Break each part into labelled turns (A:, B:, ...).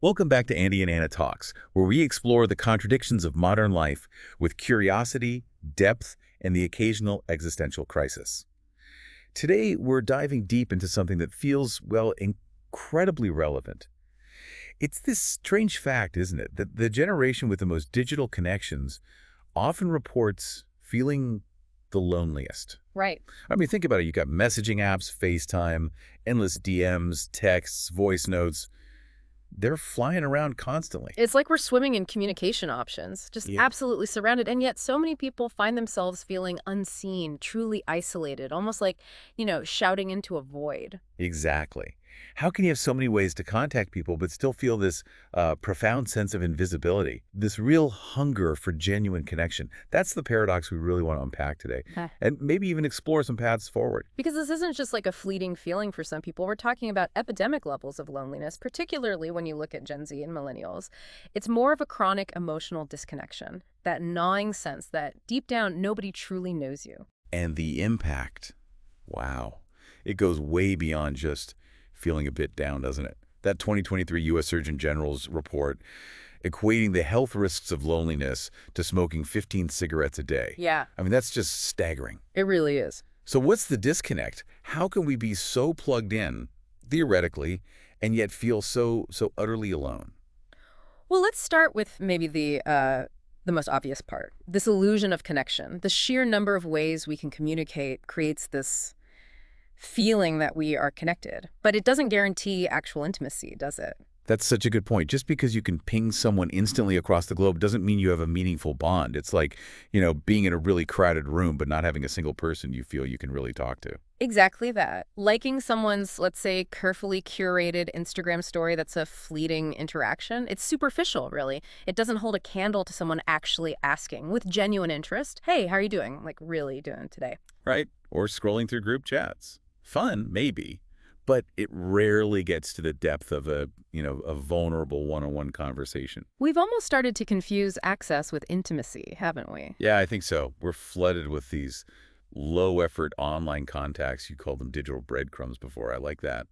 A: Welcome back to Andy and Anna Talks, where we explore the contradictions of modern life with curiosity, depth, and the occasional existential crisis. Today, we're diving deep into something that feels, well, incredibly relevant. It's this strange fact, isn't it, that the generation with the most digital connections often reports feeling the loneliest.
B: Right.
A: I mean, think about it. You've got messaging apps, FaceTime, endless DMs, texts, voice notes. They're flying around constantly.
B: It's like we're swimming in communication options, just
A: Yeah.
B: absolutely surrounded. And yet so many people find themselves feeling unseen, truly isolated, almost like, shouting into a void.
A: Exactly. How can you have so many ways to contact people but still feel this profound sense of invisibility, this real hunger for genuine connection? That's the paradox we really want to unpack today,
B: Huh.
A: and maybe even explore some paths forward.
B: Because this isn't just like a fleeting feeling for some people. We're talking about epidemic levels of loneliness, particularly when you look at Gen Z and Millennials. It's more of a chronic emotional disconnection, that gnawing sense that deep down nobody truly knows you.
A: And the impact, wow, it goes way beyond just feeling a bit down, doesn't it? That 2023 U.S. Surgeon General's report equating the health risks of loneliness to smoking 15 cigarettes a day.
B: Yeah,
A: I mean, that's just staggering.
B: it really is.
A: So what's the disconnect? How can we be so plugged in, theoretically, and yet feel so utterly alone?
B: Well, let's start with maybe the most obvious part. This illusion of connection. The sheer number of ways we can communicate creates this feeling that we are connected. But it doesn't guarantee actual intimacy, does it?
A: That's such a good point. Just because you can ping someone instantly across the globe doesn't mean you have a meaningful bond. It's like, being in a really crowded room but not having a single person you feel you can really talk to.
B: Exactly that. Liking someone's, let's say, carefully curated Instagram story that's a fleeting interaction, it's superficial, really. It doesn't hold a candle to someone actually asking with genuine interest, hey, how are you doing? Like, really doing today?
A: Right? Or scrolling through group chats. Fun, maybe, but it rarely gets to the depth of a vulnerable one-on-one conversation.
B: We've almost started to confuse access with intimacy, haven't we?
A: Yeah, I think so. We're flooded with these low-effort online contacts. You called them digital breadcrumbs before. I like that.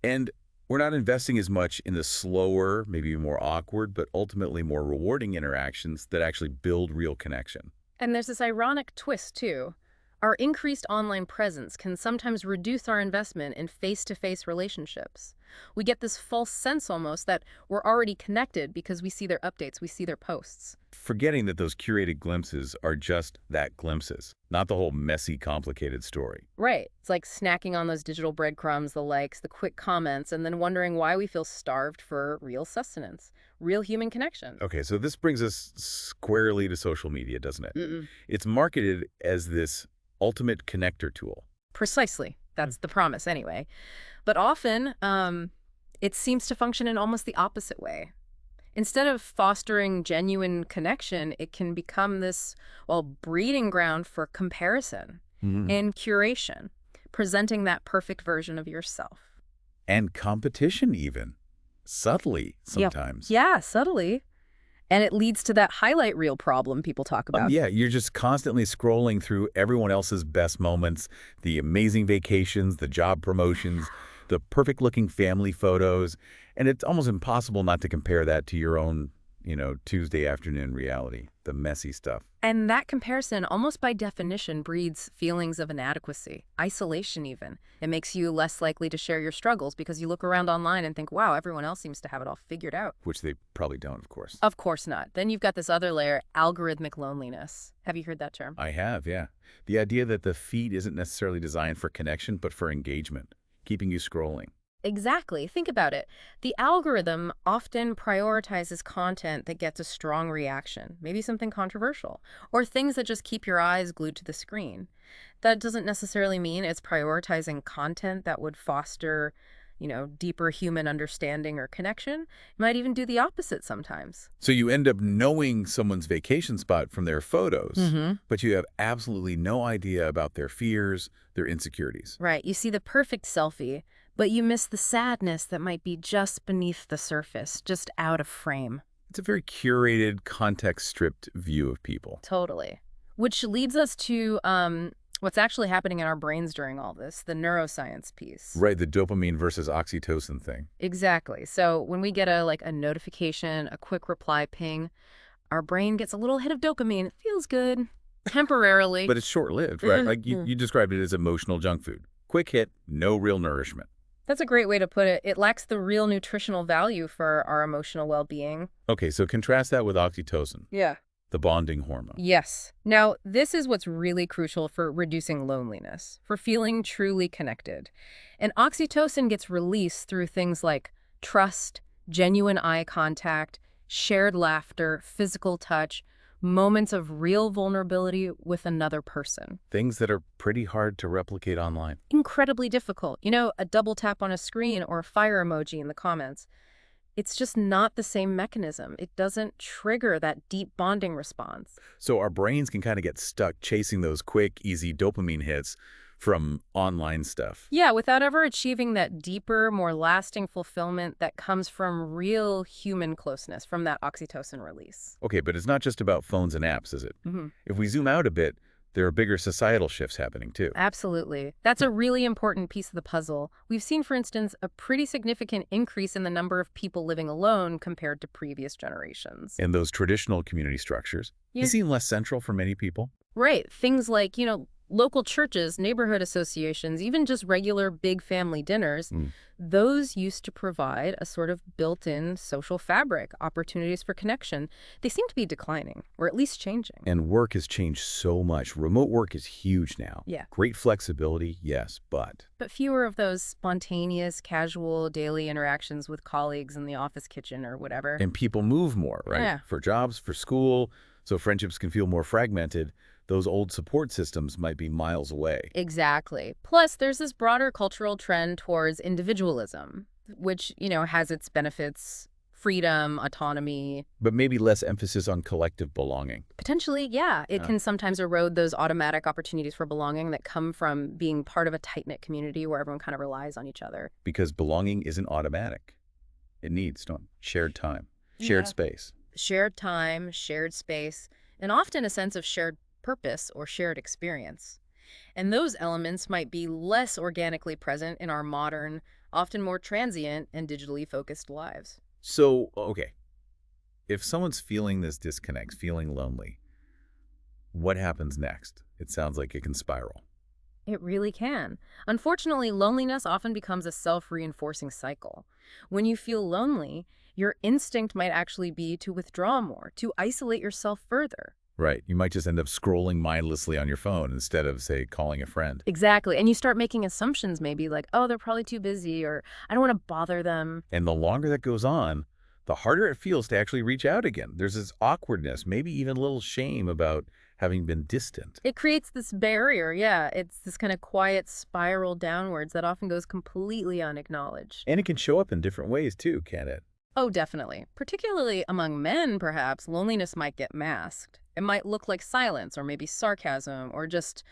A: And we're not investing as much in the slower, maybe more awkward, but ultimately more rewarding interactions that actually build real connection.
B: And there's this ironic twist, too. Our increased online presence can sometimes reduce our investment in face-to-face relationships. We get this false sense almost that we're already connected because we see their updates, we see their posts.
A: Forgetting that those curated glimpses are just that, glimpses, not the whole messy, complicated story.
B: Right. It's like snacking on those digital breadcrumbs, the likes, the quick comments, and then wondering why we feel starved for real sustenance, real human connection.
A: Okay, so this brings us squarely to social media, doesn't it?
B: Mm-mm.
A: It's marketed as this ultimate connector tool.
B: Precisely. That's the promise anyway. But often, it seems to function in almost the opposite way. Instead of fostering genuine connection, it can become this, well, breeding ground for comparison and curation, presenting that perfect version of yourself.
A: And competition even, subtly
B: Yep.
A: sometimes.
B: Yeah, subtly. And it leads to that highlight reel problem people talk about.
A: Yeah, you're just constantly scrolling through everyone else's best moments, the amazing vacations, the job promotions, the perfect-looking family photos, and it's almost impossible not to compare that to your own, Tuesday afternoon reality, the messy stuff.
B: And that comparison, almost by definition, breeds feelings of inadequacy, isolation even. It makes you less likely to share your struggles because you look around online and think, wow, everyone else seems to have it all figured out.
A: Which they probably don't, of course.
B: Of course not. Then you've got this other layer, algorithmic loneliness. Have you heard that term?
A: I have, yeah. The idea that the feed isn't necessarily designed for connection, but for engagement, keeping you scrolling.
B: Exactly. Think about it. The algorithm often prioritizes content that gets a strong reaction, maybe something controversial, or things that just keep your eyes glued to the screen. That doesn't necessarily mean it's prioritizing content that would foster, deeper human understanding or connection. It might even do the opposite sometimes.
A: So you end up knowing someone's vacation spot from their photos, but you have absolutely no idea about their fears, their insecurities.
B: Right. You see the perfect selfie, but you miss the sadness that might be just beneath the surface, just out of frame.
A: It's a very curated, context-stripped view of people.
B: Totally. Which leads us to What's actually happening in our brains during all this, the neuroscience piece.
A: Right, the dopamine versus oxytocin thing.
B: Exactly. So when we get a notification, a quick reply ping, our brain gets a little hit of dopamine. It feels good temporarily.
A: But it's short-lived, right? Like you described it as emotional junk food. Quick hit, no real nourishment.
B: That's a great way to put it. It lacks the real nutritional value for our emotional well-being.
A: Okay, so contrast that with oxytocin,
B: Yeah.
A: the bonding hormone.
B: Yes. Now, this is what's really crucial for reducing loneliness, for feeling truly connected. And oxytocin gets released through things like trust, genuine eye contact, shared laughter, physical touch, moments of real vulnerability with another person.
A: Things that are pretty hard to replicate online.
B: Incredibly difficult. A double tap on a screen or a fire emoji in the comments. It's just not the same mechanism. It doesn't trigger that deep bonding response.
A: So our brains can kind of get stuck chasing those quick, easy dopamine hits from online stuff.
B: Yeah, without ever achieving that deeper, more lasting fulfillment that comes from real human closeness, from that oxytocin release.
A: Okay, but it's not just about phones and apps, is it?
B: Hmm.
A: If we zoom out a bit, there are bigger societal shifts happening too.
B: Absolutely. That's a really important piece of the puzzle. We've seen, for instance, a pretty significant increase in the number of people living alone compared to previous generations.
A: And those traditional community structures, they
B: Yeah.
A: seem less central for many people.
B: Right. Things like, local churches, neighborhood associations, even just regular big family dinners, those used to provide a sort of built-in social fabric, opportunities for connection. They seem to be declining, or at least changing.
A: And work has changed so much. Remote work is huge now.
B: Yeah.
A: Great flexibility, yes, but
B: But fewer of those spontaneous, casual, daily interactions with colleagues in the office kitchen or whatever.
A: and people move more, right?
B: Yeah.
A: For jobs, for school, so friendships can feel more fragmented. Those old support systems might be miles away.
B: Exactly. Plus, there's this broader cultural trend towards individualism, which, has its benefits, freedom, autonomy.
A: But maybe less emphasis on collective belonging.
B: Potentially, yeah. It
A: Yeah.
B: can sometimes erode those automatic opportunities for belonging that come from being part of a tight-knit community where everyone kind of relies on each other.
A: Because belonging isn't automatic. It needs shared time, shared
B: Yeah.
A: space.
B: Shared time, shared space, and often a sense of shared purpose or shared experience. And those elements might be less organically present in our modern, often more transient and digitally focused lives.
A: So, okay, if someone's feeling this disconnect, feeling lonely, what happens next? It sounds like it can spiral.
B: It really can. Unfortunately, loneliness often becomes a self-reinforcing cycle. When you feel lonely, your instinct might actually be to withdraw more, to isolate yourself further.
A: Right. You might just end up scrolling mindlessly on your phone instead of, say, calling a friend.
B: Exactly. And you start making assumptions maybe like, oh, they're probably too busy, or I don't want to bother them.
A: And the longer that goes on, the harder it feels to actually reach out again. There's this awkwardness, maybe even a little shame about having been distant.
B: It creates this barrier, yeah. It's this kind of quiet spiral downwards that often goes completely unacknowledged.
A: And it can show up in different ways too, can't it?
B: Oh, definitely. Particularly among men, perhaps, loneliness might get masked. It might look like silence or maybe sarcasm or just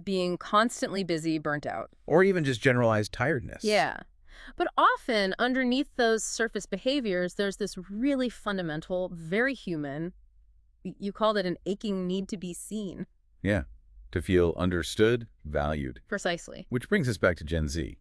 B: being constantly busy, burnt out.
A: Or even just generalized tiredness.
B: Yeah. But often, underneath those surface behaviors, there's this really fundamental, very human, you called it an aching need to be seen.
A: Yeah. To feel understood, valued.
B: Precisely.
A: Which brings us back to Gen Z.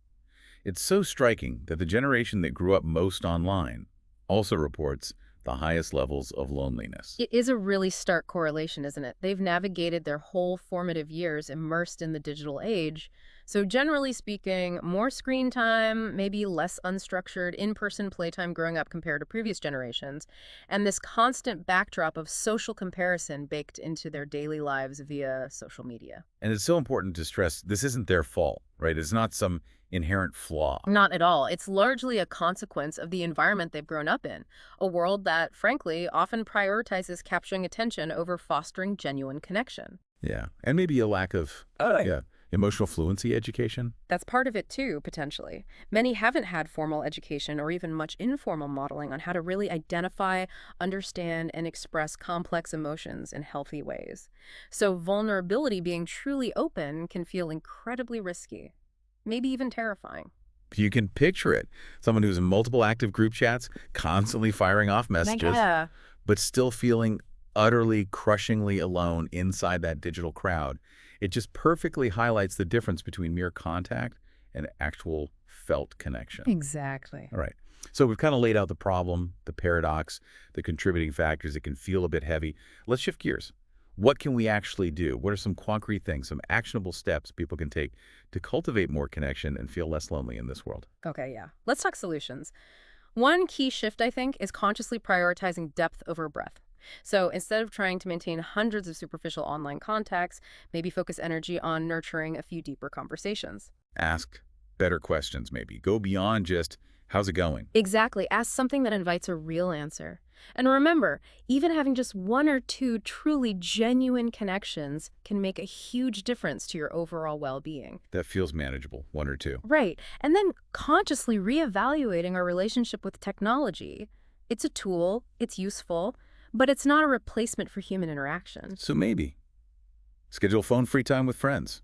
A: It's so striking that the generation that grew up most online also reports the highest levels of loneliness.
B: It is a really stark correlation, isn't it? They've navigated their whole formative years immersed in the digital age. So generally speaking, more screen time, maybe less unstructured in-person playtime growing up compared to previous generations, and this constant backdrop of social comparison baked into their daily lives via social media.
A: And it's so important to stress this isn't their fault, right? It's not some inherent flaw.
B: Not at all. It's largely a consequence of the environment they've grown up in, a world that, frankly, often prioritizes capturing attention over fostering genuine connection.
A: Yeah. And maybe a lack of emotional fluency education.
B: That's part of it too, potentially. Many haven't had formal education or even much informal modeling on how to really identify, understand, and express complex emotions in healthy ways. So vulnerability, being truly open, can feel incredibly risky, maybe even terrifying.
A: You can picture it. Someone who's in multiple active group chats, constantly firing off messages, but still feeling utterly, crushingly alone inside that digital crowd. It just perfectly highlights the difference between mere contact and actual felt connection.
B: Exactly.
A: All right. So we've kind of laid out the problem, the paradox, the contributing factors. It can feel a bit heavy. Let's shift gears. What can we actually do? What are some concrete things, some actionable steps people can take to cultivate more connection and feel less lonely in this world?
B: Okay, yeah. Let's talk solutions. One key shift, I think, is consciously prioritizing depth over breadth. So instead of trying to maintain hundreds of superficial online contacts, maybe focus energy on nurturing a few deeper conversations.
A: Ask better questions, maybe. Go beyond just, how's it going?
B: Exactly. Ask something that invites a real answer. And remember, even having just one or two truly genuine connections can make a huge difference to your overall well-being.
A: That feels manageable, one or two.
B: Right. And then consciously reevaluating our relationship with technology. It's a tool, it's useful, but it's not a replacement for human interaction.
A: So maybe schedule phone-free time with friends.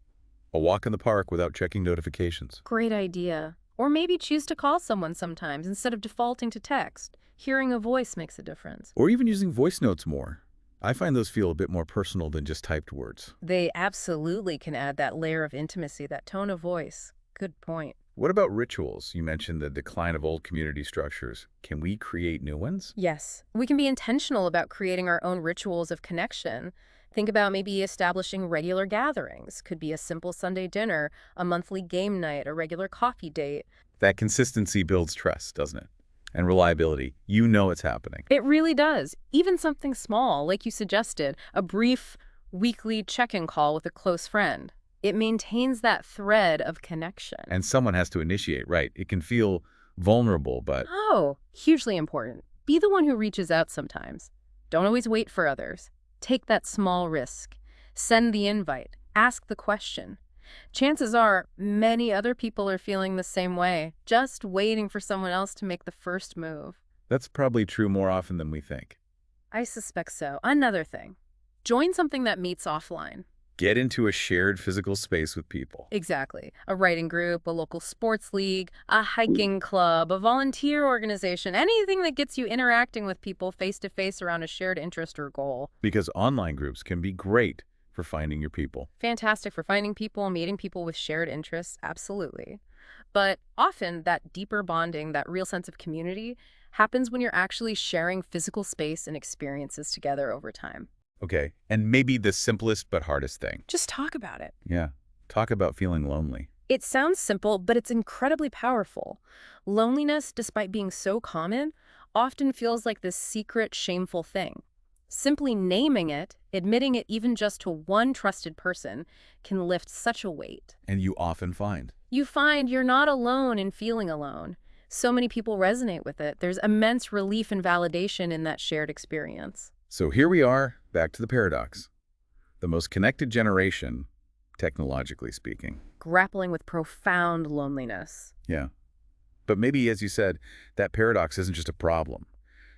A: A walk in the park without checking notifications.
B: Great idea. Or maybe choose to call someone sometimes instead of defaulting to text. Hearing a voice makes a difference.
A: Or even using voice notes more. I find those feel a bit more personal than just typed words.
B: They absolutely can add that layer of intimacy, that tone of voice. Good point.
A: What about rituals? You mentioned the decline of old community structures. Can we create new ones?
B: Yes, we can be intentional about creating our own rituals of connection. Think about maybe establishing regular gatherings. Could be a simple Sunday dinner, a monthly game night, a regular coffee date.
A: That consistency builds trust, doesn't it? And reliability. You know it's happening.
B: It really does. Even something small, like you suggested, a brief weekly check-in call with a close friend. It maintains that thread of connection.
A: And someone has to initiate, right? It can feel vulnerable, but
B: Oh, hugely important. Be the one who reaches out sometimes. Don't always wait for others. Take that small risk. Send the invite. Ask the question. Chances are many other people are feeling the same way, just waiting for someone else to make the first move.
A: that's probably true more often than we think.
B: I suspect so. Another thing. Join something that meets offline.
A: Get into a shared physical space with people.
B: Exactly. A writing group, a local sports league, a hiking club, a volunteer organization, anything that gets you interacting with people face-to-face around a shared interest or goal.
A: Because online groups can be great for finding your people.
B: Fantastic for finding people, meeting people with shared interests, absolutely. But often that deeper bonding, that real sense of community, happens when you're actually sharing physical space and experiences together over time.
A: Okay, and maybe the simplest but hardest thing.
B: Just talk about it.
A: Yeah, talk about feeling lonely.
B: It sounds simple, but it's incredibly powerful. Loneliness, despite being so common, often feels like this secret, shameful thing. Simply naming it, admitting it even just to one trusted person, can lift such a weight.
A: And you often find.
B: You find you're not alone in feeling alone. So many people resonate with it. There's immense relief and validation in that shared experience.
A: So here we are, back to the paradox. The most connected generation, technologically speaking.
B: Grappling with profound loneliness.
A: Yeah. But maybe, as you said, that paradox isn't just a problem.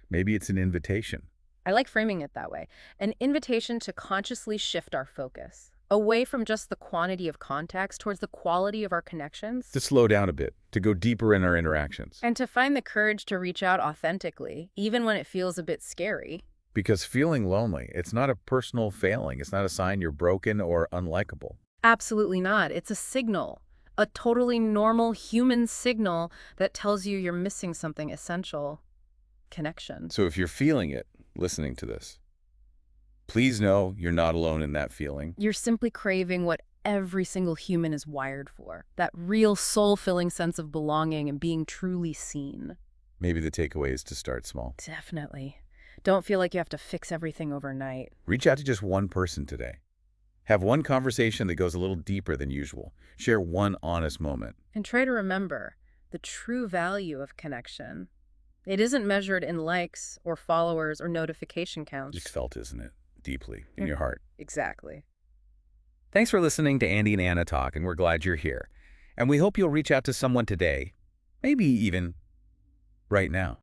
A: Maybe it's an invitation.
B: I like framing it that way. An invitation to consciously shift our focus away from just the quantity of contacts towards the quality of our connections.
A: To slow down a bit, to go deeper in our interactions.
B: And to find the courage to reach out authentically, even when it feels a bit scary.
A: Because feeling lonely, it's not a personal failing. It's not a sign you're broken or unlikable.
B: Absolutely not. It's a signal. A totally normal human signal that tells you you're missing something essential. Connection.
A: So if you're feeling it, listening to this, please know you're not alone in that feeling.
B: You're simply craving what every single human is wired for. That real soul-filling sense of belonging and being truly seen.
A: Maybe the takeaway is to start small.
B: Definitely. Don't feel like you have to fix everything overnight.
A: Reach out to just one person today. Have one conversation that goes a little deeper than usual. Share one honest moment.
B: And try to remember the true value of connection. It isn't measured in likes or followers or notification counts.
A: It's felt, isn't it? Deeply in your heart.
B: Exactly.
A: Thanks for listening to Andy and Anna Talk, and we're glad you're here. And we hope you'll reach out to someone today, maybe even right now.